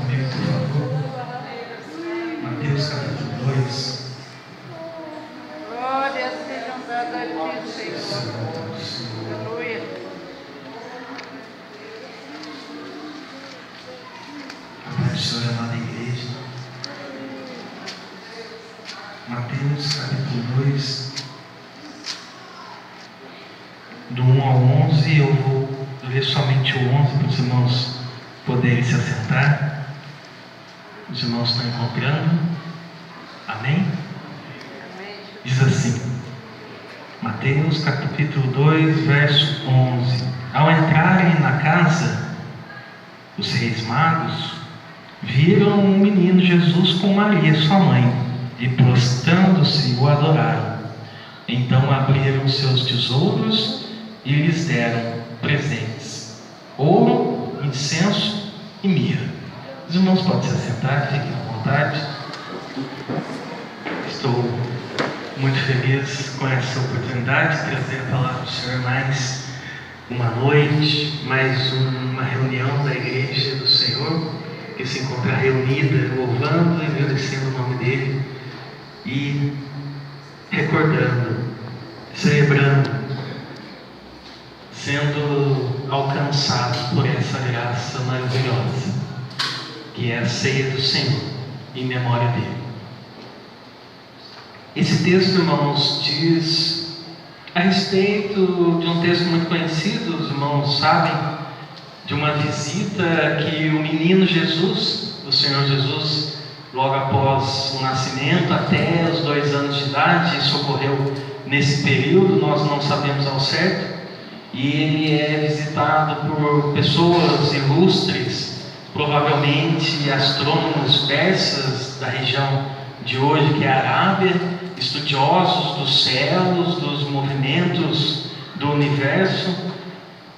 comigo, por favor. Mateus capítulo 2. Glória sejam dadas a ti, Senhor. Aleluia. A paz do Senhor, amada igreja. Mateus capítulo 2. Do 1 ao 11, eu vou ler somente o 11 para os irmãos poderem se assentar. Os irmãos estão encontrando. Amém? Diz assim, Mateus capítulo 2, verso 11. Ao entrarem na casa, os reis magos viram um menino Jesus com Maria, sua mãe, e prostrando-se o adoraram. Então abriram seus tesouros e lhes deram presentes: ouro, incenso e mirra. Os irmãos podem se assentar, fiquem à vontade. Estou muito feliz com essa oportunidade de trazer a palavra do Senhor mais uma noite, mais uma reunião da igreja do Senhor, que se encontra reunida, louvando e agradecendo o nome dEle e recordando, celebrando, sendo alcançado por essa graça maravilhosa, que é a ceia do Senhor, em memória dEle. Esse texto, irmãos, diz a respeito de um texto muito conhecido, os irmãos sabem, de uma visita que o menino Jesus, o Senhor Jesus, logo após o nascimento, até os 2 anos de idade, isso ocorreu nesse período, nós não sabemos ao certo, e ele é visitado por pessoas ilustres, provavelmente astrônomos persas da região de hoje, que é a Arábia, estudiosos dos céus, dos movimentos do universo,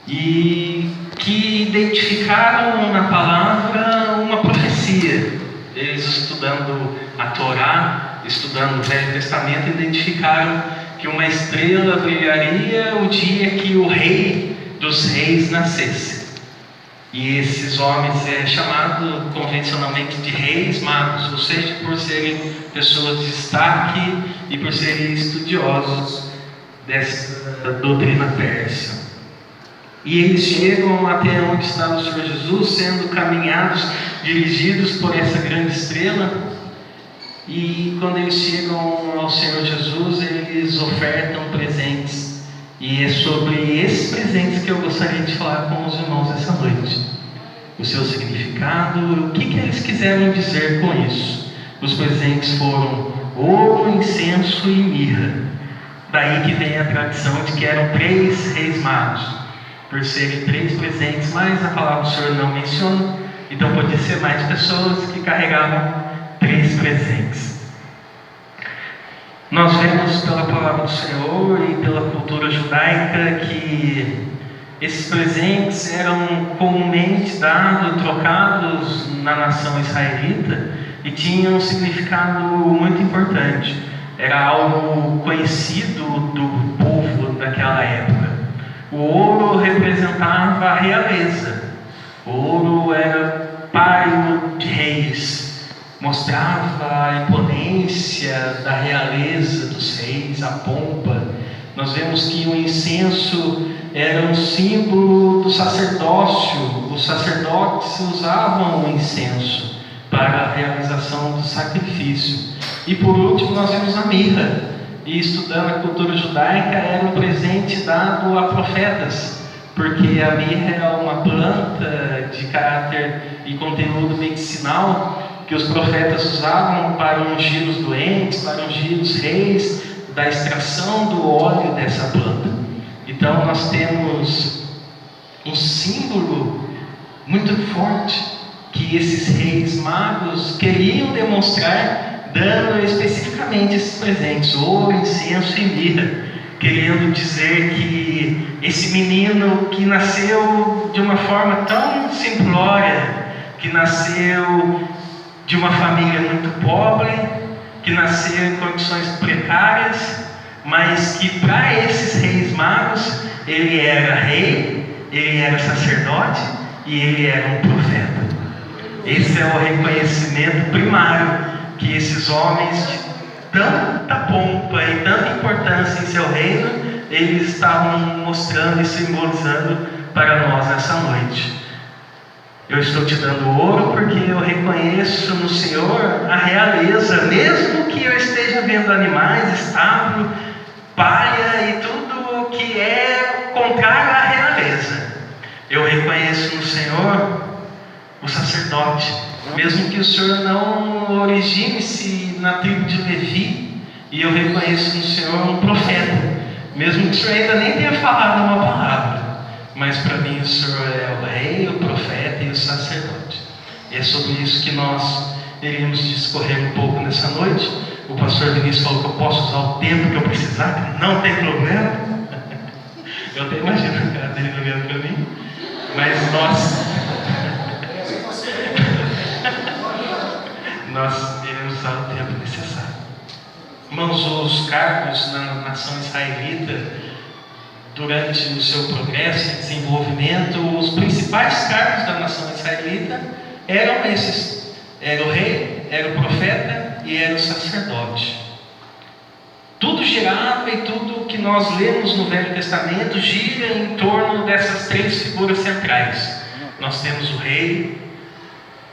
e que identificaram na palavra uma profecia. Eles, estudando a Torá, estudando o Velho Testamento, identificaram que uma estrela brilharia o dia que o rei dos reis nascesse. E esses homens é chamado convencionalmente de reis magos, ou seja, por serem pessoas de destaque e por serem estudiosos dessa doutrina persa. E eles chegam até onde está o Senhor Jesus, sendo caminhados, dirigidos por essa grande estrela. E quando eles chegam ao Senhor Jesus, eles ofertam presentes. E é sobre esses presentes que eu gostaria de falar com os irmãos essa noite. O seu significado, o que eles quiseram dizer com isso. Os presentes foram ouro, incenso e mirra. Daí que vem a tradição de que eram 3 reis magos, por serem 3 presentes, mas a palavra do Senhor não menciona, então podia ser mais pessoas que carregavam 3 presentes. Nós vemos pela palavra do Senhor e pela cultura judaica que esses presentes eram comumente dados, trocados na nação israelita e tinham um significado muito importante. Era algo conhecido do povo daquela época. O ouro representava a realeza. O ouro era pai de reis, mostrava a imponência da realeza dos reis, a pompa. Nós vemos que o incenso era um símbolo do sacerdócio. Os sacerdotes usavam o incenso para a realização do sacrifício. E por último nós vemos a mirra. E estudando a cultura judaica, era um presente dado a profetas, porque a mirra é uma planta de caráter e conteúdo medicinal que os profetas usavam para ungir os doentes, para ungir os reis, da extração do óleo dessa planta. Então nós temos um símbolo muito forte que esses reis magos queriam demonstrar, dando especificamente esses presentes, ouro, incenso e mirra, querendo dizer que esse menino que nasceu de uma forma tão simplória, que nasceu de uma família muito pobre, que nasceu em condições precárias, mas que para esses reis magos, ele era rei, ele era sacerdote e ele era um profeta. Esse é o reconhecimento primário que esses homens de tanta pompa e tanta importância em seu reino, eles estavam mostrando e simbolizando para nós nessa noite. Eu estou te dando ouro porque eu reconheço no Senhor a realeza, mesmo que eu esteja vendo animais, estábulo, palha e tudo que é contrário à realeza. Eu reconheço no Senhor o sacerdote, mesmo que o Senhor não origine-se na tribo de Levi, e eu reconheço no Senhor um profeta, mesmo que o Senhor ainda nem tenha falado uma palavra, mas para mim o Senhor é o rei, o profeta e o sacerdote. E é sobre isso que nós iremos discorrer um pouco nessa noite. O pastor Vinícius falou que eu posso usar o tempo que eu precisar, não tem problema. Eu até imagino a cara dele olhando para mim, mas nós iremos usar o tempo necessário. Irmãos, os cargos na nação israelita, durante o seu progresso e desenvolvimento, os principais cargos da nação israelita eram esses: era o rei, era o profeta e era o sacerdote. Tudo girava, e tudo que nós lemos no Velho Testamento gira em torno dessas três figuras centrais. Nós temos o rei,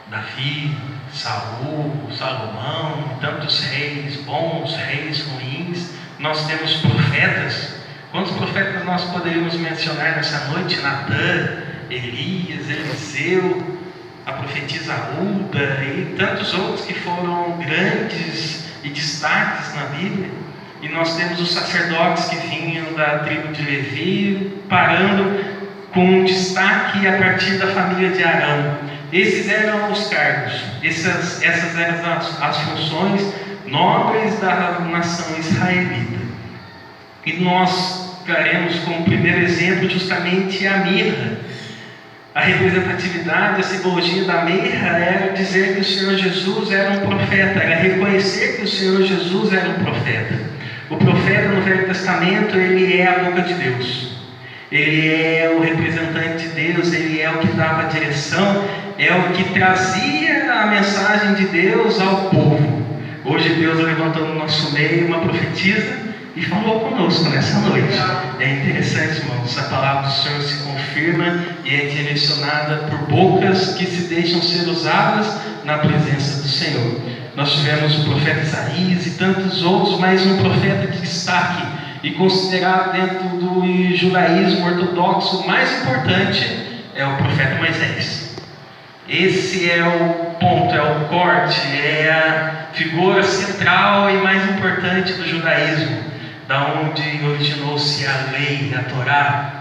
Davi, Saul, Salomão, tantos reis bons, reis ruins. Nós temos profetas. Quantos profetas nós poderíamos mencionar nessa noite? Natã, Elias, Eliseu, a profetisa Hulda e tantos outros que foram grandes e destaques na Bíblia. E nós temos os sacerdotes que vinham da tribo de Levi, parando com um destaque a partir da família de Arão. Esses eram os cargos, essas eram as funções nobres da nação israelita. E nós traremos como primeiro exemplo justamente a mirra. A representatividade, a simbologia da mirra era dizer que o Senhor Jesus era um profeta, era reconhecer que o Senhor Jesus era um profeta. O profeta no Velho Testamento, ele é a boca de Deus, ele é o representante de Deus, ele é o que dava a direção, é o que trazia a mensagem de Deus ao povo. Hoje Deus levantou no nosso meio uma profetisa e falou conosco nessa noite. É interessante, irmãos, a palavra do Senhor se confirma e é direcionada por bocas que se deixam ser usadas na presença do Senhor. Nós tivemos o profeta Isaías e tantos outros, mas um profeta de destaque e considerado dentro do judaísmo ortodoxo mais importante é o profeta Moisés. Esse é o ponto, é o corte, é a figura central e mais importante do judaísmo, da onde originou-se a lei, a Torá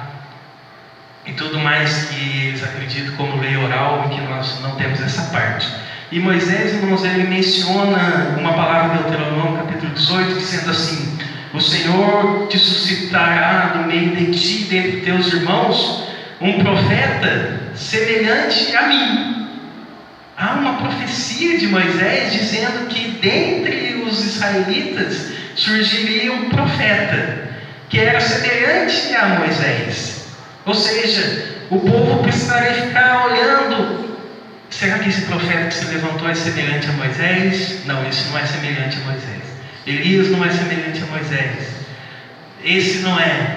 e tudo mais que eles acreditam como lei oral, e que nós não temos essa parte. E Moisés, irmãos, ele menciona uma palavra de Deuteronômio capítulo 18, dizendo assim: o Senhor te suscitará no meio de ti, dentre teus irmãos, um profeta semelhante a mim. Há uma profecia de Moisés dizendo que dentre os israelitas surgiria um profeta que era semelhante a Moisés. Ou seja, o povo precisaria ficar olhando: será que esse profeta que se levantou é semelhante a Moisés? Não, esse não é semelhante a Moisés. Elias não é semelhante a Moisés. Esse não é.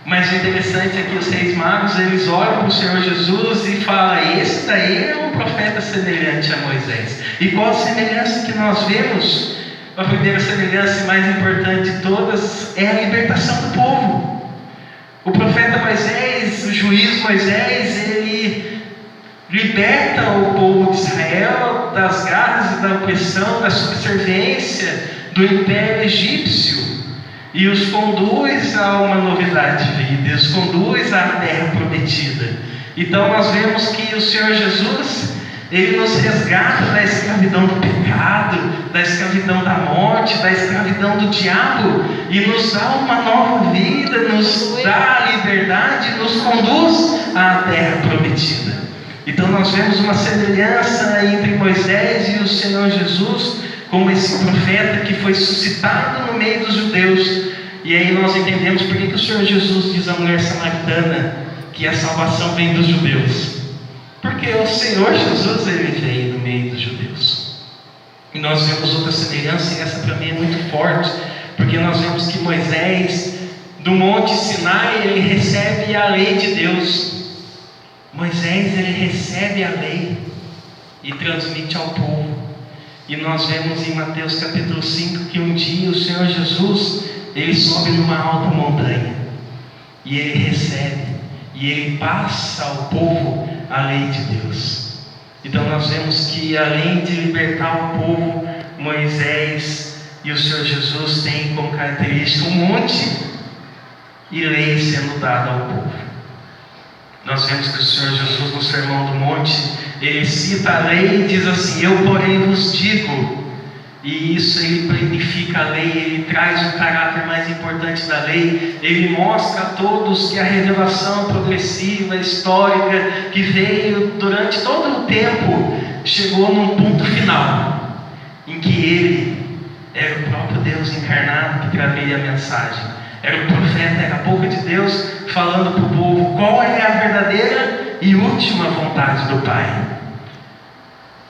Mas o interessante é que os reis magos, eles olham para o Senhor Jesus e falam: esse daí é um profeta semelhante a Moisés. E qual a semelhança que nós vemos? A primeira semelhança, mais importante de todas, é a libertação do povo. O profeta Moisés, o juiz Moisés, ele liberta o povo de Israel das garras e da opressão, da subserviência do império egípcio, e os conduz a uma novidade de vida, os conduz à terra prometida. Então nós vemos que o Senhor Jesus, ele nos resgata da escravidão do pecado, da escravidão da morte, da escravidão do diabo, e nos dá uma nova vida, nos dá a liberdade, nos conduz à terra prometida. Então nós vemos uma semelhança entre Moisés e o Senhor Jesus, como esse profeta que foi suscitado no meio dos judeus. E aí nós entendemos por que o Senhor Jesus diz à mulher samaritana que a salvação vem dos judeus. Porque o Senhor Jesus, ele veio do nós vemos outra semelhança, e essa para mim é muito forte, porque nós vemos que Moisés, do Monte Sinai, ele recebe a lei de Deus. Moisés, ele recebe a lei e transmite ao povo. E nós vemos em Mateus capítulo 5 que um dia o Senhor Jesus, ele sobe numa alta montanha e ele recebe, e ele passa ao povo a lei de Deus. Então nós vemos que, além de libertar o povo, Moisés e o Senhor Jesus têm como característica um monte e lei sendo dada ao povo. Nós vemos que o Senhor Jesus, no Sermão do Monte, ele cita a lei e diz assim: eu porém vos digo. E isso ele planifica a lei, ele traz o caráter mais importante da lei, ele mostra a todos que a revelação progressiva, histórica, que veio durante todo o tempo, chegou num ponto final, em que ele era o próprio Deus encarnado que trazia a mensagem, era o profeta, era a boca de Deus falando para o povo qual é a verdadeira e última vontade do Pai.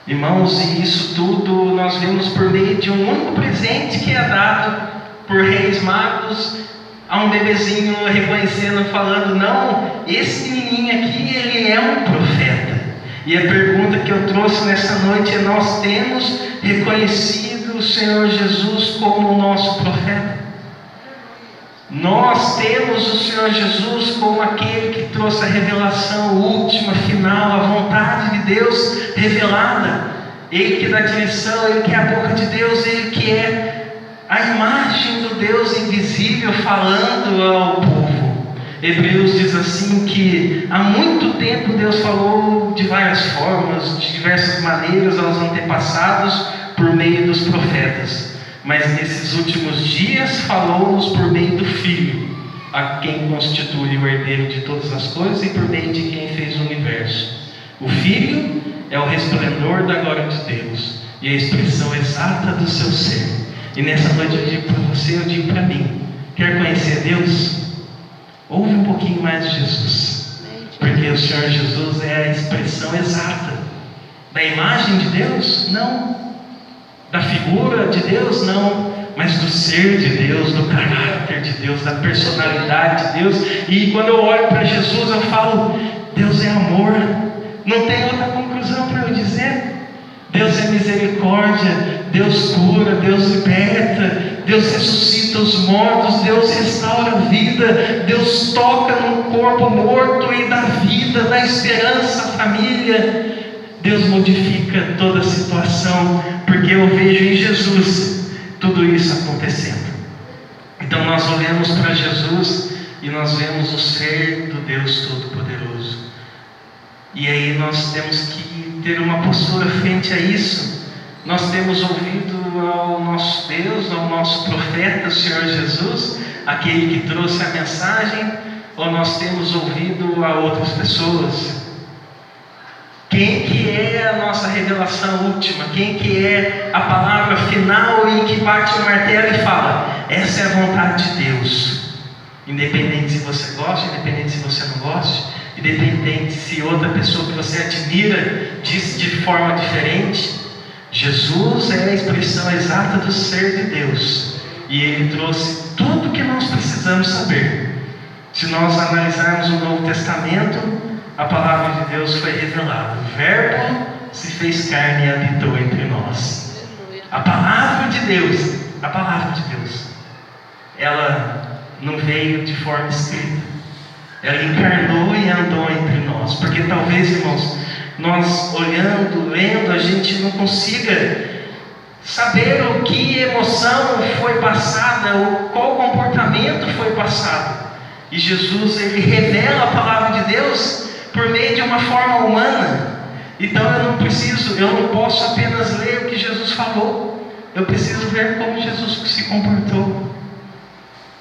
Irmãos, e isso tudo nós vemos por meio de um único presente que é dado por reis magos a um bebezinho, reconhecendo, falando: não, esse menininho aqui, ele é um profeta. E a pergunta que eu trouxe nessa noite é: nós temos reconhecido o Senhor Jesus como o nosso profeta? Nós temos o Senhor Jesus como aquele que trouxe a revelação última, final, a vontade de Deus revelada. Ele que dá direção, Ele que é a boca de Deus, Ele que é a imagem do Deus invisível falando ao povo. Hebreus diz assim que há muito tempo Deus falou de várias formas, de diversas maneiras aos antepassados por meio dos profetas. Mas nesses últimos dias falou-nos por meio do Filho, a quem constitui o herdeiro de todas as coisas e por meio de quem fez o universo. O Filho é o resplendor da glória de Deus e a expressão exata do seu ser. E nessa noite eu digo para você, eu digo para mim: quer conhecer Deus? Ouve um pouquinho mais de Jesus, porque o Senhor Jesus é a expressão exata da imagem de Deus? Não. Da figura de Deus? Não. Mas do ser de Deus, do caráter de Deus, da personalidade de Deus. E quando eu olho para Jesus, eu falo: Deus é amor. Não tem outra conclusão para eu dizer. Deus é misericórdia, Deus cura, Deus liberta, Deus ressuscita os mortos, Deus restaura a vida, Deus toca no corpo morto e dá vida, dá esperança à família. Deus modifica toda a situação, porque eu vejo em Jesus tudo isso acontecendo. Então nós olhamos para Jesus e nós vemos o ser do Deus Todo-Poderoso. E aí nós temos que ter uma postura frente a isso. Nós temos ouvido ao nosso Deus, ao nosso profeta, o Senhor Jesus, aquele que trouxe a mensagem, ou nós temos ouvido a outras pessoas? Quem que é a nossa revelação última? Quem que é a palavra final e que bate o martelo e fala: essa é a vontade de Deus? Independente se você gosta, independente se você não gosta, independente se outra pessoa que você admira diz de forma diferente, Jesus é a expressão exata do ser de Deus. E Ele trouxe tudo o que nós precisamos saber. Se nós analisarmos o Novo Testamento, a palavra de Deus foi revelada. O Verbo se fez carne e habitou entre nós. A palavra de Deus, ela não veio de forma escrita. Ela encarnou e andou entre nós. Porque talvez, irmãos, nós olhando, lendo, a gente não consiga saber o que emoção foi passada, qual comportamento foi passado. E Jesus, Ele revela a palavra de Deus por meio de uma forma humana. Então eu não posso apenas ler o que Jesus falou. Eu preciso ver como Jesus se comportou.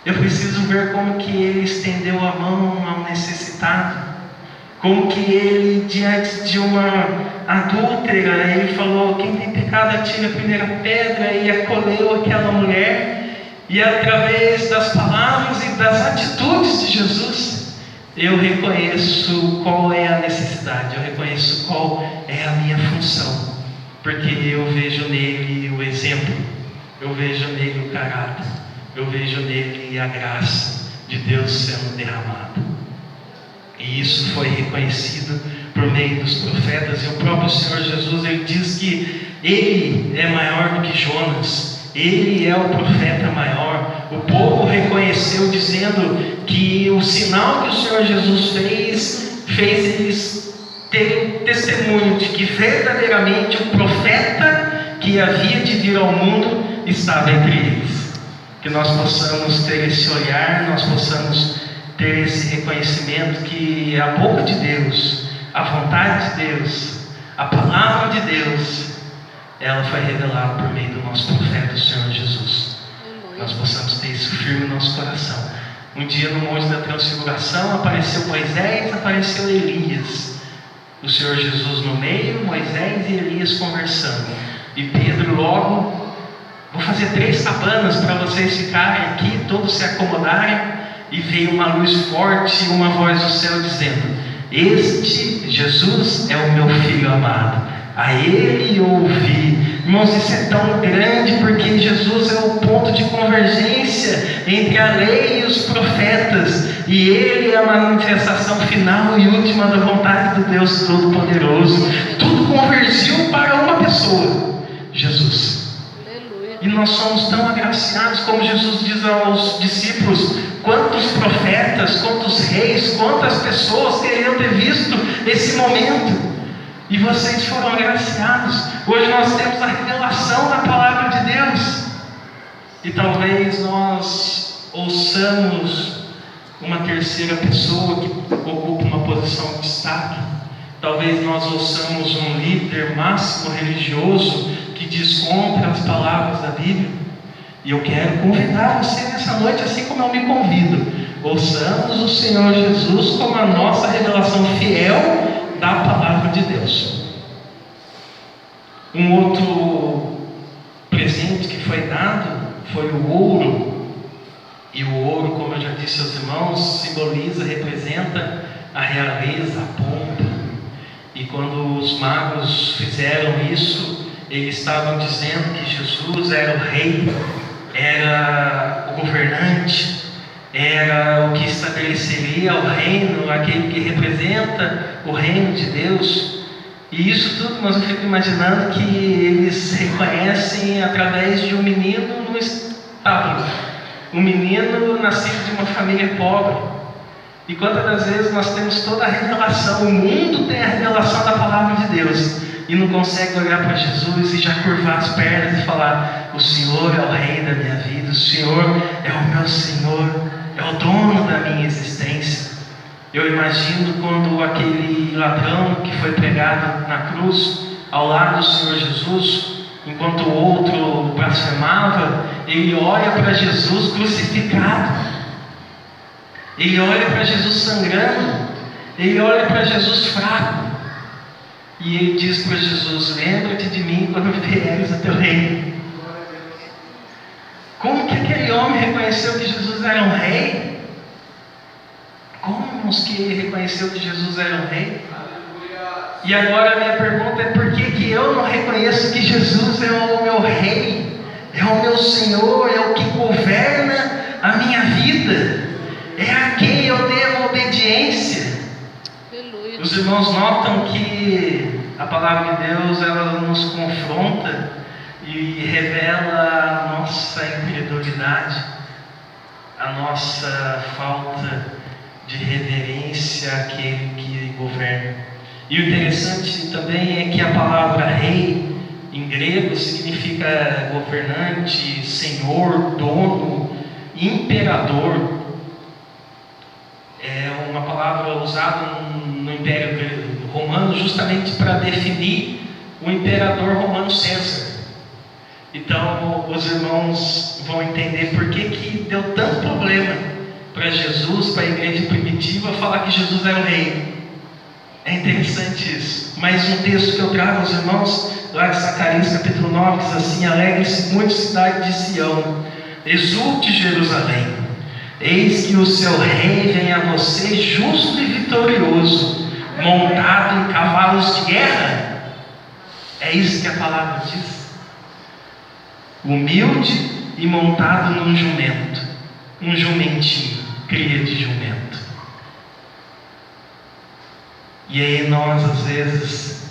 Eu preciso ver como que Ele estendeu a mão ao necessitado. Como que Ele, diante de uma adúltera, Ele falou: quem tem pecado atire a primeira pedra, e acolheu aquela mulher. E através das palavras e das atitudes de Jesus, eu reconheço qual é a necessidade, eu reconheço qual é a minha função, porque eu vejo nele o exemplo, eu vejo nele o caráter, eu vejo nele a graça de Deus sendo derramada. E isso foi reconhecido por meio dos profetas, e o próprio Senhor Jesus, ele diz que ele é maior do que Jonas, ele é o profeta maior. O povo reconheceu, dizendo que o sinal que o Senhor Jesus fez eles terem testemunho de que verdadeiramente o profeta que havia de vir ao mundo estava entre eles. Que nós possamos ter esse olhar, nós possamos ter esse reconhecimento que a boca de Deus, a vontade de Deus, a palavra de Deus, ela foi revelada por meio do nosso profeta, o Senhor Jesus. Nós possamos ter isso firme no nosso coração. Um dia no Monte da Transfiguração apareceu Moisés, apareceu Elias. O Senhor Jesus no meio, Moisés e Elias conversando. E Pedro logo: vou fazer 3 cabanas para vocês ficarem aqui, todos se acomodarem. E veio uma luz forte e uma voz do céu dizendo: este Jesus é o meu Filho amado, a Ele ouvi. Irmãos, isso é tão grande porque Jesus é o ponto de convergência entre a lei e os profetas, e Ele é a manifestação final e última da vontade do Deus Todo-Poderoso. Tudo convergiu para uma pessoa, Jesus. E nós somos tão agraciados, como Jesus diz aos discípulos: quantos profetas, quantos reis, quantas pessoas queriam ter visto esse momento, e vocês foram agraciados. Hoje nós temos a revelação da palavra de Deus, e talvez nós ouçamos uma terceira pessoa que ocupa uma posição de destaque. Talvez nós ouçamos um líder máximo religioso que diz contra as palavras da Bíblia. E eu quero convidar você nessa noite, assim como eu me convido: ouçamos o Senhor Jesus como a nossa revelação fiel da palavra de Deus. Um outro presente que foi dado foi o ouro. E o ouro, como eu já disse aos irmãos, simboliza, representa a realeza, a pompa. E quando os magos fizeram isso, eles estavam dizendo que Jesus era o rei, era o governante, era o que estabeleceria o reino, aquele que representa o reino de Deus. E isso tudo, mas eu fico imaginando que eles reconhecem através de um menino no estábulo, um menino nascido de uma família pobre. E quantas das vezes nós temos toda a revelação, o mundo tem a revelação da palavra de Deus, e não consegue olhar para Jesus e já curvar as pernas e falar: o Senhor é o rei da minha vida, o Senhor é o meu Senhor, é o dono da minha existência. Eu imagino quando aquele ladrão que foi pregado na cruz ao lado do Senhor Jesus, enquanto o outro blasfemava, ele olha para Jesus crucificado, ele olha para Jesus sangrando, ele olha para Jesus fraco, e ele diz para Jesus: lembra-te de mim quando vieres a teu reino. Como que aquele homem reconheceu que Jesus era um rei? Como que ele reconheceu que Jesus era um rei? E agora a minha pergunta é: por que eu não reconheço que Jesus é o meu rei, é o meu Senhor, é o que governa a minha vida, é a quem eu devo obediência? Os irmãos notam que a palavra de Deus, ela nos confronta e revela a nossa incredulidade, a nossa falta de reverência àquele que governa. E o interessante também é que a palavra rei em grego significa governante, senhor, dono, imperador. É uma palavra usada no Império Romano justamente para definir o imperador romano César. Então os irmãos vão entender por que deu tanto problema para Jesus, para a igreja primitiva, falar que Jesus era o rei. É interessante isso. Mais um texto que eu trago aos irmãos, lá de Zacarias capítulo 9, diz assim: alegre-se muito, cidade de Sião, exulte Jerusalém, eis que o seu rei vem a você justo e vitorioso, montado em cavalos de guerra. É isso que a palavra diz. humilde e montado num jumento, um jumentinho, cria de jumento. E aí nós às vezes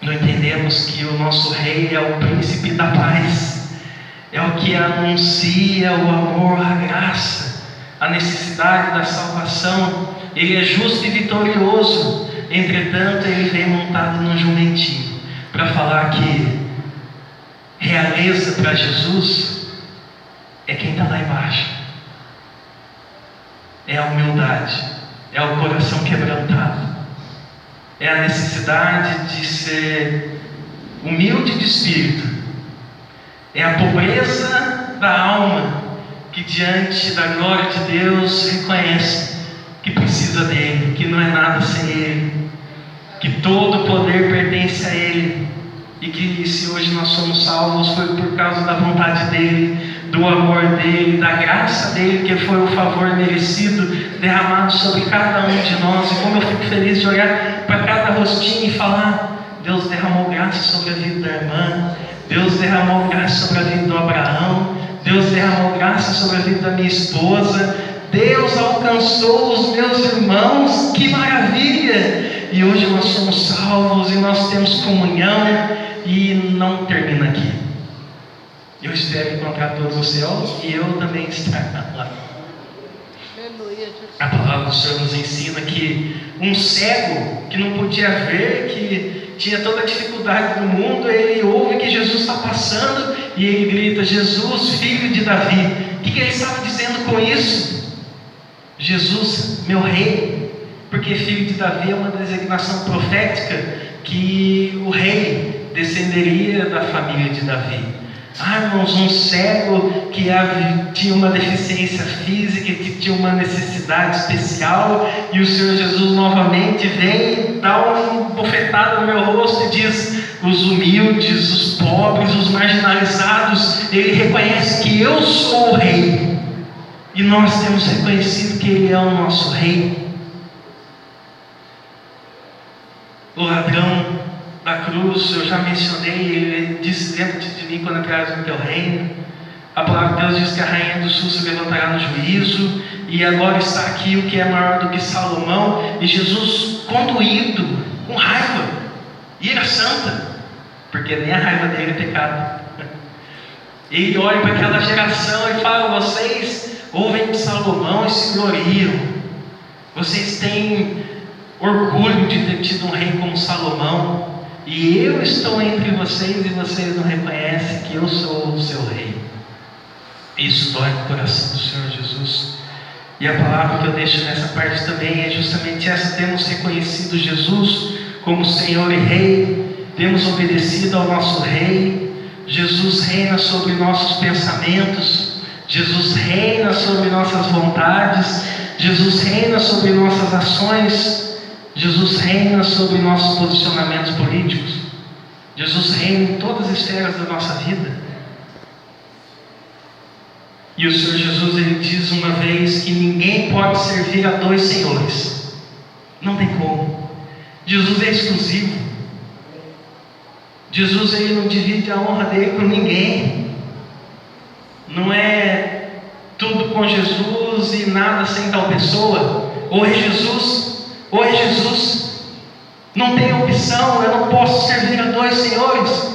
não entendemos que o nosso rei é o príncipe da paz, é o que anuncia o amor, a graça, a necessidade da salvação. Ele é justo e vitorioso, entretanto ele vem montado num jumentinho, para falar que realeza para Jesus é quem está lá embaixo, é a humildade, é o coração quebrantado, é a necessidade de ser humilde de espírito, é a pobreza da alma que diante da glória de Deus reconhece que precisa dele, que não é nada sem ele, que todo o poder pertence a ele, e que se hoje nós somos salvos foi por causa da vontade dele, do amor dele, da graça dele, que foi o favor merecido derramado sobre cada um de nós. E como eu fico feliz de olhar para cada rostinho e falar: Deus derramou graça sobre a vida da irmã, Deus derramou graça sobre a vida do Abraão, Deus derramou graça sobre a vida da minha esposa, Deus alcançou os meus irmãos, que maravilha! E hoje nós somos salvos e nós temos comunhão, e não termina aqui. Eu espero encontrar todos no céu e eu também estar lá. A palavra do Senhor nos ensina que um cego que não podia ver, que tinha toda a dificuldade do mundo, ele ouve que Jesus está passando e ele grita: Jesus, filho de Davi. O que ele estava dizendo com isso? Jesus, meu rei. Porque filho de Davi é uma designação profética que o rei descenderia da família de Davi. Irmãos, um cego que tinha uma deficiência física, que tinha uma necessidade especial, e o Senhor Jesus novamente vem, dá uma bofetada no meu rosto e diz: os humildes, os pobres, os marginalizados, ele reconhece que eu sou o rei, e nós temos reconhecido que ele é o nosso rei. O ladrão da cruz, eu já mencionei, ele disse: lembra-te de mim quando entrares no teu reino. A palavra de Deus diz que a rainha do sul se levantará no juízo, e agora está aqui o que é maior do que Salomão, e Jesus conduído, com raiva, ira santa, porque nem a raiva dele é pecado. Ele olha para aquela geração e fala: vocês ouvem de Salomão e se gloriam, vocês têm orgulho de ter tido um rei como Salomão, e eu estou entre vocês e vocês não reconhecem que eu sou o seu rei. Isso dói no coração do Senhor Jesus. E a palavra que eu deixo nessa parte também é justamente essa: temos reconhecido Jesus como Senhor e Rei, temos obedecido ao nosso Rei. Jesus reina sobre nossos pensamentos, Jesus reina sobre nossas vontades, Jesus reina sobre nossas ações, Jesus reina sobre nossos posicionamentos políticos, Jesus reina em todas as esferas da nossa vida. E o Senhor Jesus, ele diz uma vez que ninguém pode servir a dois senhores, não tem como. Jesus é exclusivo, Jesus, ele não divide a honra dele com ninguém, não é tudo com Jesus e nada sem tal pessoa. Ou é Jesus, ou é Jesus, não tem opção. Eu não posso servir a dois senhores.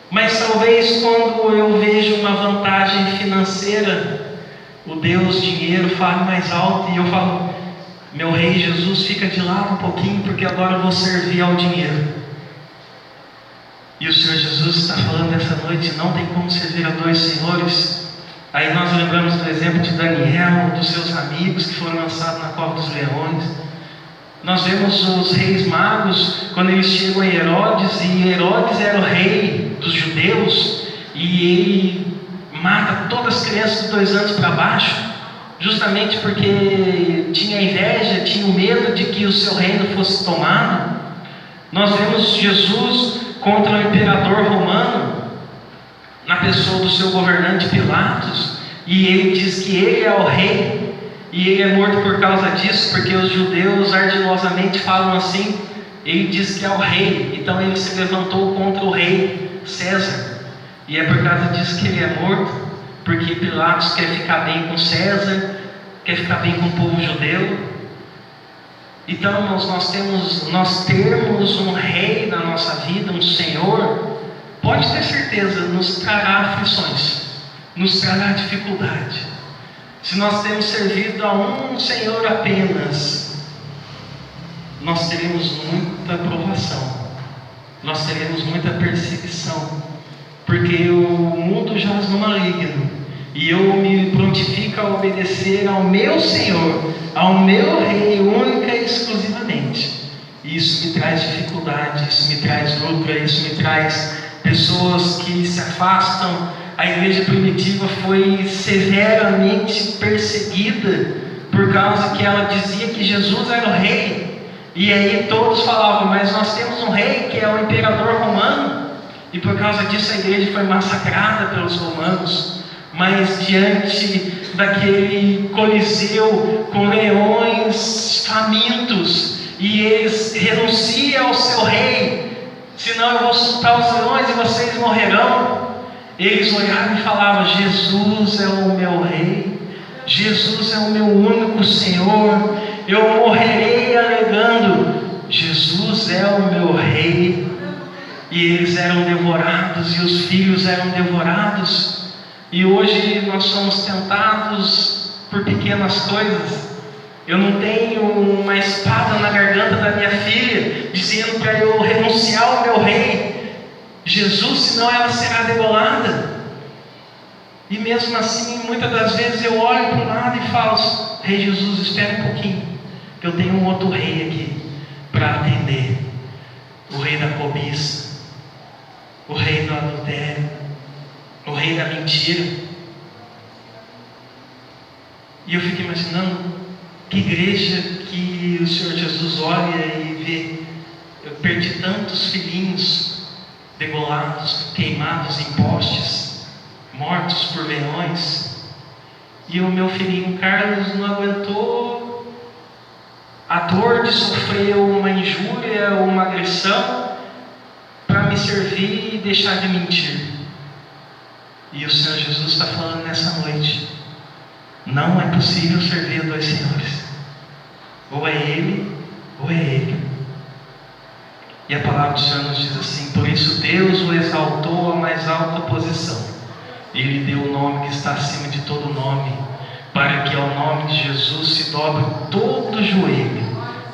Mas talvez quando eu vejo uma vantagem financeira, o Deus dinheiro fale mais alto, e eu falo: meu rei Jesus, fica de lado um pouquinho, porque agora eu vou servir ao dinheiro. E o Senhor Jesus está falando essa noite: não tem como servir a dois senhores. Aí nós lembramos do exemplo de Daniel, dos seus amigos que foram lançados na cova dos leões. Nós vemos os reis magos, quando eles chegam a Herodes, e Herodes era o rei dos judeus, e ele mata todas as crianças de 2 anos para baixo, justamente porque tinha inveja, tinha o medo de que o seu reino fosse tomado. Nós vemos Jesus contra o imperador romano, na pessoa do seu governante Pilatos, e ele diz que ele é o rei, e ele é morto por causa disso, porque os judeus ardilosamente falam assim. Ele diz que é o rei, então ele se levantou contra o rei César, E é por causa disso que ele é morto, porque Pilatos quer ficar bem com César, quer ficar bem com o povo judeu. Então, irmãos, nós termos um rei na nossa vida, um Senhor, pode ter certeza, nos trará aflições, nos trará dificuldade. Se nós temos servido a um Senhor apenas, nós teremos muita provação, nós teremos muita perseguição, porque o mundo jaz no maligno, e eu me prontifico a obedecer ao meu Senhor, ao meu Rei, única e exclusivamente. E isso me traz dificuldade, isso me traz luta, isso me traz pessoas que se afastam. A igreja primitiva foi severamente perseguida por causa que ela dizia que Jesus era o rei. E aí todos falavam, mas nós temos um rei que é o imperador romano. E por causa disso a igreja foi massacrada pelos romanos. Mas diante daquele coliseu com leões famintos, e eles renunciam ao seu rei, senão eu vou soltar os leões e vocês morrerão. Eles olhavam e falavam, Jesus é o meu rei, Jesus é o meu único Senhor, eu morrerei alegando, Jesus é o meu rei. E eles eram devorados, e os filhos eram devorados. E hoje nós somos tentados por pequenas coisas. Eu não tenho uma espada na garganta da minha filha, dizendo para eu renunciar ao meu rei, Jesus, senão ela será degolada. E mesmo assim, muitas das vezes eu olho para o lado e falo, Rei Jesus, espera um pouquinho, que eu tenho um outro rei aqui para atender. O rei da cobiça, o rei do adultério, o rei da mentira. E eu fico imaginando que igreja que o Senhor Jesus olha e vê, eu perdi tantos filhinhos degolados, queimados em postes, mortos por leões, e o meu filhinho Carlos não aguentou a dor de sofrer uma injúria, uma agressão, para me servir e deixar de mentir. E o Senhor Jesus está falando nessa noite, não é possível servir a dois senhores, ou é Ele, ou é Ele. E a palavra do Senhor nos diz assim, por isso Deus o exaltou à mais alta posição, Ele deu o nome que está acima de todo nome, para que ao nome de Jesus se dobre todo joelho,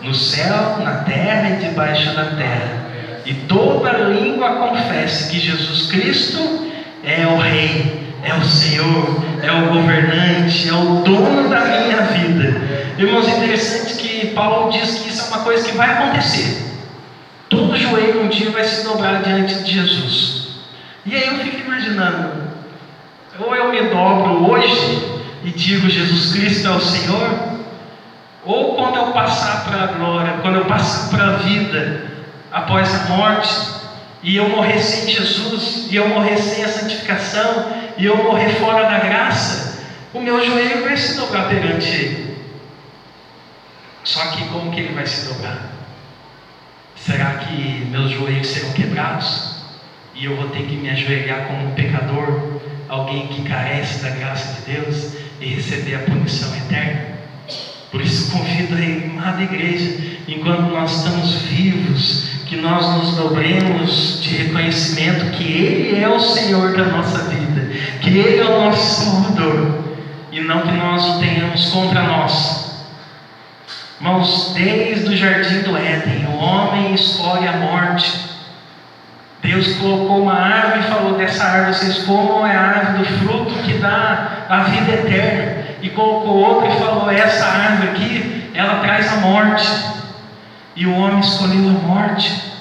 no céu, na terra e debaixo da terra, e toda língua confesse que Jesus Cristo é o Rei, é o Senhor, é o governante, é o dono da minha vida. Irmãos, é interessante que Paulo diz que isso é uma coisa que vai acontecer. Todo joelho um dia vai se dobrar diante de Jesus. E aí eu fico imaginando, ou eu me dobro hoje e digo Jesus Cristo é o Senhor, ou quando eu passar para a glória, quando eu passar para a vida após a morte, e eu morrer sem Jesus, e eu morrer sem a santificação, e eu morrer fora da graça, o meu joelho vai se dobrar perante Ele. Só que como que Ele vai se dobrar? Será que meus joelhos serão quebrados? E eu vou ter que me ajoelhar como um pecador, alguém que carece da graça de Deus, e receber a punição eterna? Por isso convido a amada igreja, enquanto nós estamos vivos, que nós nos dobremos de reconhecimento que Ele é o Senhor da nossa vida, que Ele é o nosso Salvador, e não que nós o tenhamos contra nós. Irmãos, desde o jardim do Éden, o homem escolhe a morte. Deus colocou uma árvore e falou, dessa árvore vocês comam, é a árvore do fruto que dá a vida eterna. E colocou outra e falou, essa árvore aqui, ela traz a morte. E o homem escolheu a morte.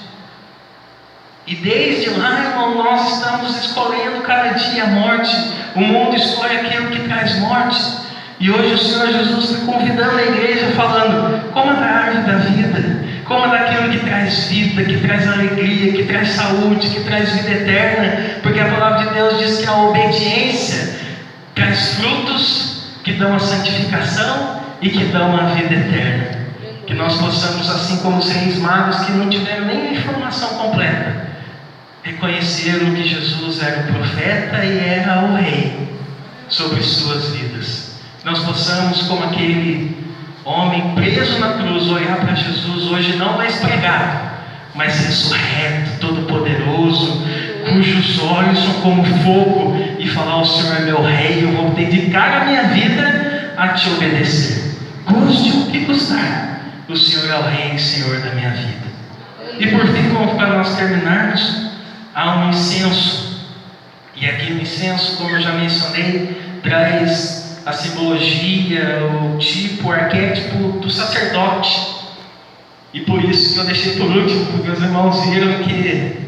E desde lá, irmão, nós estamos escolhendo cada dia a morte. O mundo escolhe aquilo que traz morte. E hoje o Senhor Jesus está convidando a igreja, falando, coma da árvore da vida, coma daquilo que traz vida, que traz alegria, que traz saúde, que traz vida eterna, porque a palavra de Deus diz que a obediência traz frutos que dão a santificação e que dão a vida eterna. Que nós possamos, assim como os reis magos que não tiveram nem a informação completa, reconheceram que Jesus era o profeta e era o rei sobre suas vidas. Nós possamos, como aquele homem preso na cruz, olhar para Jesus hoje não mais pregado, mas ressurreto, todo-poderoso, cujos olhos são como fogo, e falar: o Senhor é meu rei, eu vou dedicar a minha vida a te obedecer, custe o que custar, o Senhor é o rei e Senhor da minha vida. E por fim, para nós terminarmos, há um incenso, e aqui o incenso, como eu já mencionei, traz a simbologia, o tipo, o arquétipo do sacerdote. E por isso que eu deixei por último, porque os irmãos viram que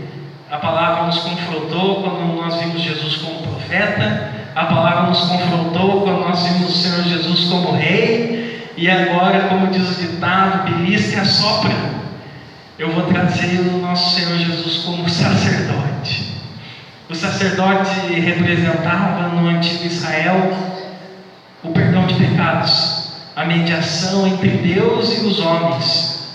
a palavra nos confrontou quando nós vimos Jesus como profeta, a palavra nos confrontou quando nós vimos o Senhor Jesus como rei, e agora, como diz o ditado, belisca e assopra, eu vou trazer o nosso Senhor Jesus como sacerdote. O sacerdote representava no antigo Israel o perdão de pecados, a mediação entre Deus e os homens.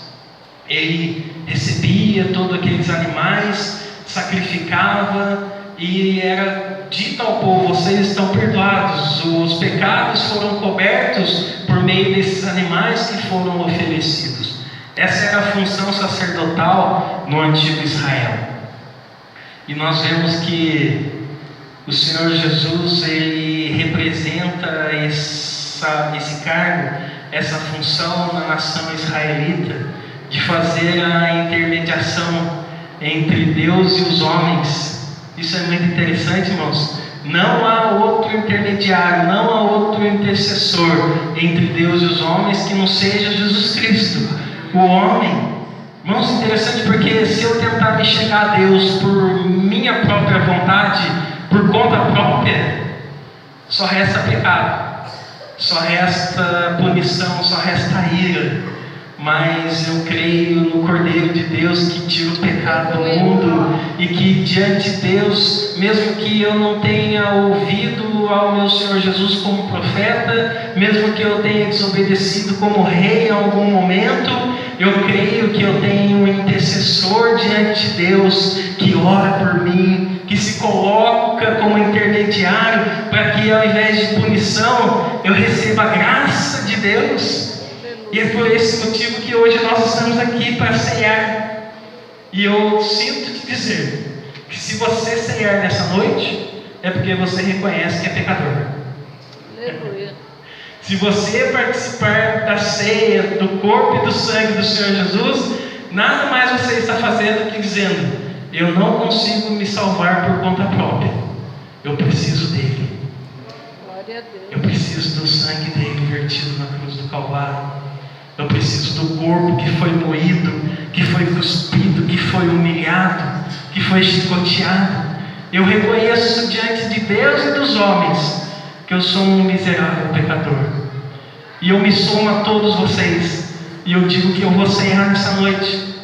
Ele recebia todos aqueles animais, sacrificava e era dito ao povo: vocês estão perdoados, os pecados foram cobertos por meio desses animais que foram oferecidos. Essa era a função sacerdotal no antigo Israel. E nós vemos que o Senhor Jesus, ele representa esse cargo, essa função na nação israelita, de fazer a intermediação entre Deus e os homens. Isso é muito interessante, irmãos. Não há outro intermediário, não há outro intercessor entre Deus e os homens que não seja Jesus Cristo, o homem. Irmãos, interessante, porque se eu tentar me chegar a Deus por minha própria vontade, por conta própria, só resta pecado, só resta punição, só resta ira. Mas eu creio no Cordeiro de Deus que tira o pecado do mundo, e que diante de Deus, mesmo que eu não tenha ouvido ao meu Senhor Jesus como profeta, mesmo que eu tenha desobedecido como rei em algum momento, eu creio que eu tenho um intercessor diante de Deus que ora por mim, que se coloca como intermediário para que, ao invés de punição, eu receba a graça de Deus. E é por esse motivo que hoje nós estamos aqui para ceiar. E eu sinto te dizer que se você ceiar nessa noite, é porque você reconhece que é pecador. Aleluia. Se você participar da ceia, do corpo e do sangue do Senhor Jesus, nada mais você está fazendo que dizendo: eu não consigo me salvar por conta própria, eu preciso dele. Glória a Deus. Eu preciso do sangue dele vertido na cruz do Calvário. Eu preciso do corpo que foi moído, que foi cuspido, que foi humilhado, que foi chicoteado. Eu reconheço diante de Deus e dos homens que eu sou um miserável pecador. E eu me somo a todos vocês. E eu digo que eu vou ceiar nessa noite,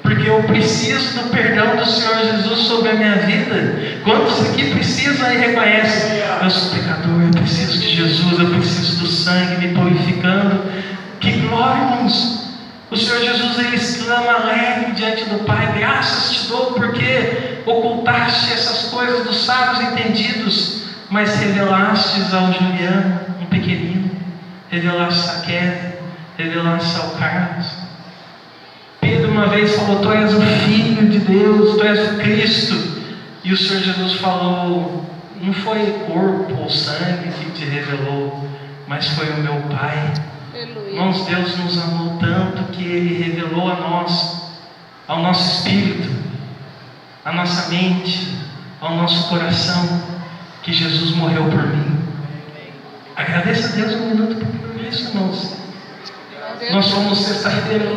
porque eu preciso do perdão do Senhor Jesus sobre a minha vida. Quantos aqui precisam e reconhecem: eu sou pecador, eu preciso de Jesus, eu preciso do sangue me purificando. Que glória, irmãos! O Senhor Jesus, ele exclama alegre diante do Pai: graças te dou, porque ocultaste essas coisas dos sábios entendidos, mas revelastes ao Juliano, um pequenino, revelaste a Kevin, revelaste ao Carlos. Pedro uma vez falou: tu és o Filho de Deus, tu és o Cristo. E o Senhor Jesus falou: não foi corpo ou sangue que te revelou, mas foi o meu Pai. Irmãos, Deus nos amou tanto que Ele revelou a nós, ao nosso espírito, à nossa mente, ao nosso coração, que Jesus morreu por mim. Agradeça a Deus um minuto por isso, irmãos. Nós fomos sexta-feira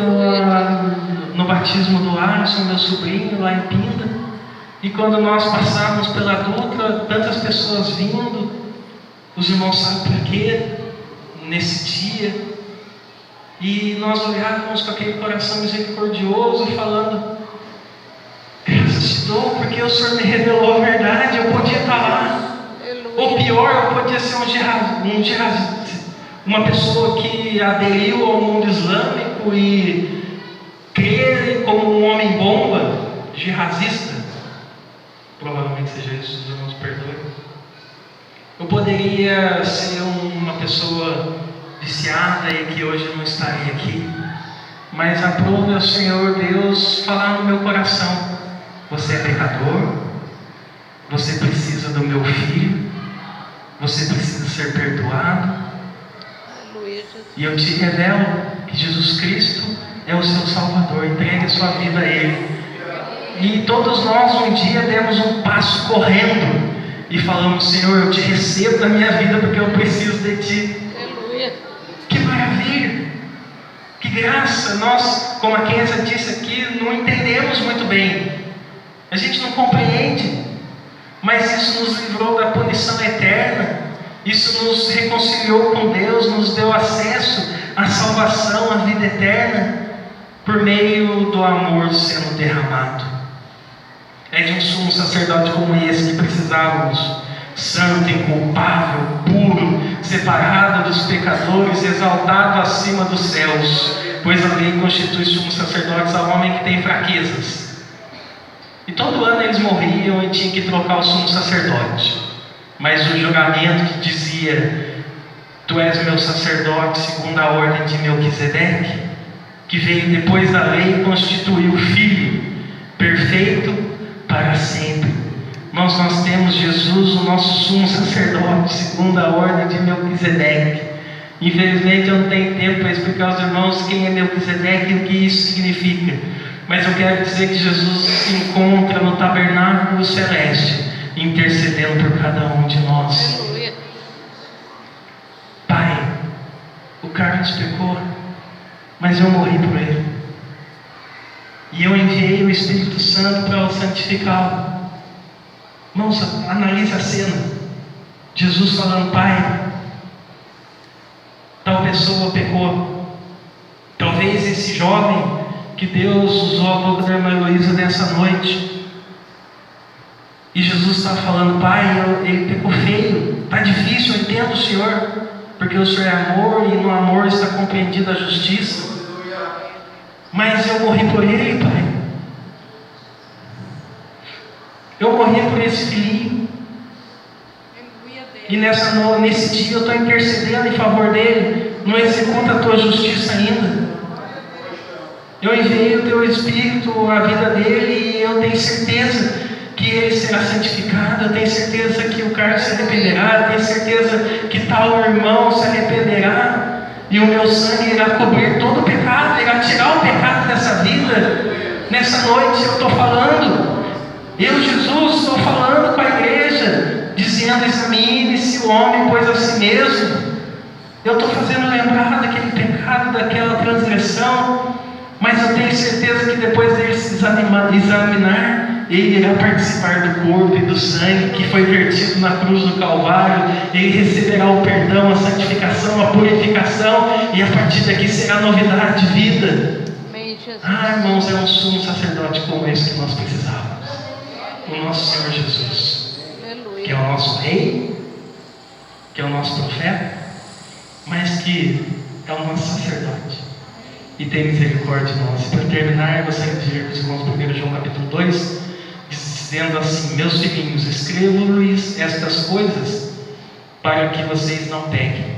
no batismo do Alisson, meu sobrinho, lá em Pinda. E quando nós passávamos pela Dutra, tantas pessoas vindo, os irmãos sabem para quê? Nesse dia. E nós olhávamos com aquele coração misericordioso, falando: graças te dou, porque o Senhor me revelou a verdade. Eu podia estar lá, ou pior, eu podia ser uma pessoa que aderiu ao mundo islâmico e crer como um homem bomba, jihadista. Provavelmente seja isso, os irmãos perdoem. Eu poderia ser uma pessoa viciada e que hoje não estaria aqui, mas aprove ao Senhor Deus falar no meu coração: você é pecador, você precisa do meu Filho, você precisa ser perdoado. E eu te revelo que Jesus Cristo é o seu Salvador. Entregue a sua vida a Ele. E todos nós um dia demos um passo correndo e falamos: Senhor, eu te recebo na minha vida porque eu preciso de Ti. Aleluia. Que maravilha! Que graça! Nós, como a Kenza disse aqui, não entendemos muito bem. A gente não compreende. Mas isso nos livrou da punição eterna. Isso nos reconciliou com Deus, nos deu acesso à salvação, à vida eterna, por meio do amor sendo derramado. É de um sumo sacerdote como esse que precisávamos, santo, inculpável, puro, separado dos pecadores, exaltado acima dos céus, pois a lei constitui sumos sacerdotes ao homem que tem fraquezas. E todo ano eles morriam e tinham que trocar o sumo sacerdote. Mas o juramento que dizia: Tu és meu sacerdote segundo a ordem de Melquisedeque, que veio depois da lei, constituiu o Filho perfeito para sempre. Nós temos Jesus, o nosso sumo sacerdote, segundo a ordem de Melquisedeque. Infelizmente eu não tenho tempo para explicar aos irmãos quem é Melquisedeque e o que isso significa. Mas eu quero dizer que Jesus se encontra no tabernáculo celeste, intercedendo por cada um de nós. Aleluia. Pai, o Carlos pecou, mas eu morri por ele. E eu enviei o Espírito Santo para o santificá-lo. Irmãos, analise a cena. Jesus falando: Pai, tal pessoa pecou. Talvez esse jovem que Deus usou a boca da irmã Heloísa nessa noite. E Jesus está falando: Pai, ele pecou feio. Está difícil, eu entendo o Senhor, porque o Senhor é amor e no amor está compreendida a justiça. Mas eu morri por ele, Pai. Eu morri por esse filhinho. E nesse dia eu estou intercedendo em favor dele. Não executa a tua justiça ainda. Eu enviei o teu Espírito à vida dele e eu tenho certeza que ele será santificado. Eu tenho certeza que o Carlos se arrependerá. Eu tenho certeza que tal irmão se arrependerá. E o meu sangue irá cobrir todo o pecado, irá tirar o pecado dessa vida. Nessa noite eu estou falando. Eu, Jesus, estou falando com a igreja, dizendo: examine-se o homem, pois a si mesmo. Eu estou fazendo lembrar daquele pecado, daquela transgressão. Mas eu tenho certeza que depois dele se examinar, ele irá participar do corpo e do sangue que foi vertido na cruz do Calvário. Ele receberá o perdão, a santificação, a purificação, e a partir daqui será novidade de vida. Amém, Jesus. Irmãos, é um sumo sacerdote como esse que nós precisávamos. O nosso Senhor Jesus, Aleluia. que é o nosso Rei, que é o nosso profeta, mas que é o nosso sacerdote. E tem misericórdia de nós. E para terminar, eu gostaria de dizer para os irmãos 1 João capítulo 2, dizendo assim: Meus filhinhos, escrevo-lhes estas coisas para que vocês não pequem.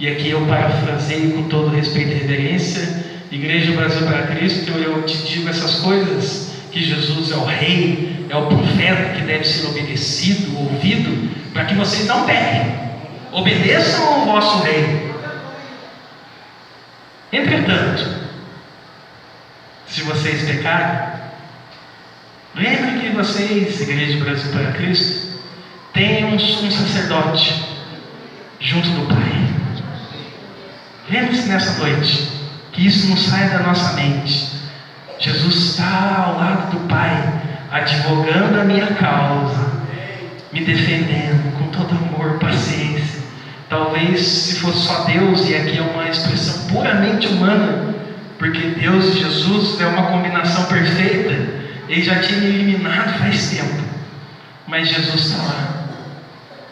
E aqui eu parafraseio com todo respeito e reverência: Igreja Brasil para Cristo, eu te digo essas coisas, que Jesus é o Rei, é o profeta que deve ser obedecido, ouvido, para que vocês não pequem. Obedeçam ao vosso Rei. Entretanto, se vocês pecarem, lembre que vocês, Igreja do Brasil para Cristo, têm um sumo sacerdote junto do Pai. Lembre-se nessa noite, que isso não saia da nossa mente. Jesus está ao lado do Pai, advogando a minha causa, me defendendo com todo amor, paciência. Talvez se fosse só Deus, e aqui é uma expressão puramente humana, porque Deus e Jesus é uma combinação perfeita, ele já tinha me eliminado faz tempo, mas Jesus está lá,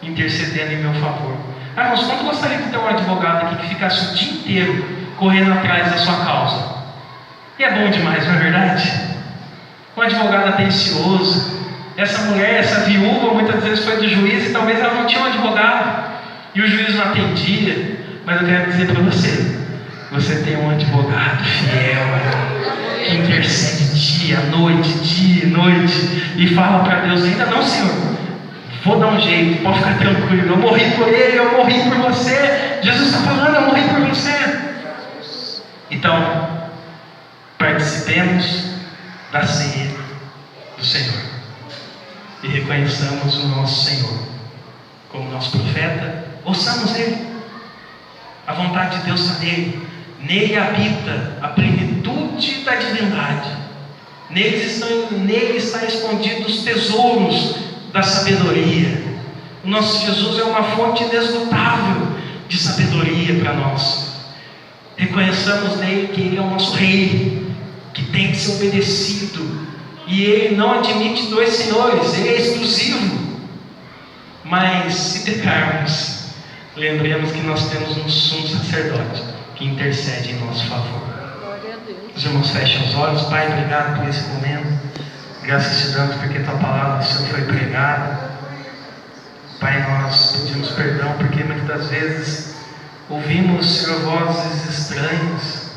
intercedendo em meu favor. Irmãos, quanto gostaria de ter um advogado aqui que ficasse o dia inteiro correndo atrás da sua causa? E é bom demais, não é verdade? Um advogado atencioso, Essa mulher, essa viúva, muitas vezes foi do juiz e talvez ela não tinha um advogado. E o juiz não atendia. Mas eu quero dizer para você, você tem um advogado fiel, que intercede dia e noite, e fala para Deus: ainda não, Senhor, vou dar um jeito, pode ficar tranquilo, eu morri por ele, eu morri por você. Jesus está falando: eu morri por você. Então, participemos da ceia do Senhor e reconheçamos o nosso Senhor como nosso profeta. Ouçamos Ele. A vontade de Deus está nele. Nele habita a plenitude da divindade. Nele está escondidos os tesouros da sabedoria. O nosso Jesus é uma fonte inesgotável de sabedoria para nós. Reconheçamos nele que Ele é o nosso Rei, que tem que ser obedecido. E Ele não admite dois senhores, Ele é exclusivo. Mas se pecarmos, lembremos que nós temos um sumo sacerdote que intercede em nosso favor. Os irmãos fecham os olhos. Pai, obrigado por esse momento. Graças te damos porque tua palavra do Senhor foi pregada. Pai, nós pedimos perdão porque muitas das vezes ouvimos, Senhor, vozes estranhas,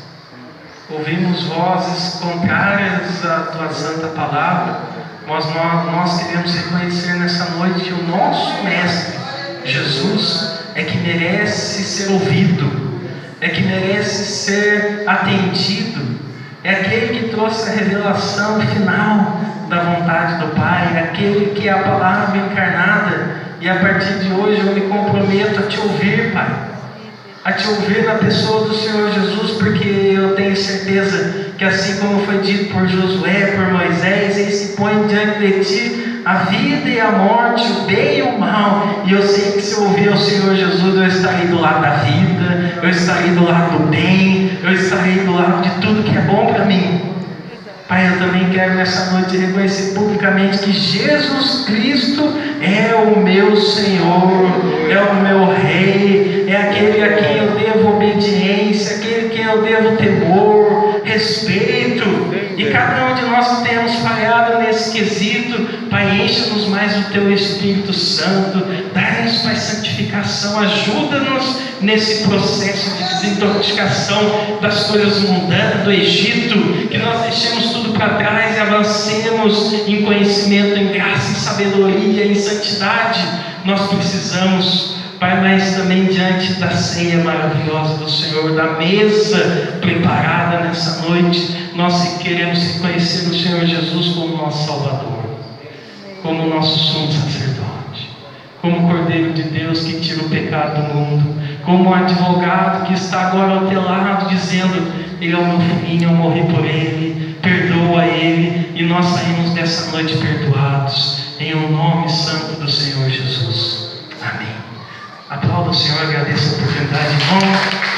ouvimos vozes contrárias à tua santa palavra. Mas nós queremos reconhecer nessa noite que o nosso Mestre, Jesus, é que merece ser ouvido, é que merece ser atendido, é aquele que trouxe a revelação final da vontade do Pai, é aquele que é a palavra encarnada. E a partir de hoje eu me comprometo a te ouvir, Pai, a te ouvir na pessoa do Senhor Jesus, porque eu tenho certeza que assim como foi dito por Josué, por Moisés, eles se põem diante de ti a vida e a morte, o bem e o mal. E eu sei que se eu ouvir ao Senhor Jesus, eu estarei do lado da vida, eu estarei do lado do bem, eu estarei do lado de tudo que é bom para mim. Pai, eu também quero nessa noite reconhecer publicamente que Jesus Cristo é o meu Senhor, é o meu Rei, é aquele a quem eu devo obediência, aquele a quem eu devo temor, respeito. E cada um de nós que temos falhado nesse quesito, Pai, encha-nos mais do Teu Espírito Santo, dá-nos, Pai, santificação, ajuda-nos nesse processo de desintoxicação das coisas mundanas do Egito, que nós deixemos tudo para trás e avancemos em conhecimento, em graça, em sabedoria, em santidade. Nós precisamos, Pai, mas também diante da ceia maravilhosa do Senhor, da mesa preparada nessa noite, nós queremos reconhecer o Senhor Jesus como nosso Salvador, como nosso sumo sacerdote, como o Cordeiro de Deus que tira o pecado do mundo, como o advogado que está agora ao teu lado dizendo: Ele é o meu filhinho, eu morri por ele, perdoa ele. E nós saímos dessa noite perdoados, em o nome santo do Senhor Jesus. Amém. Aplauda o Senhor, agradeça a oportunidade, irmão.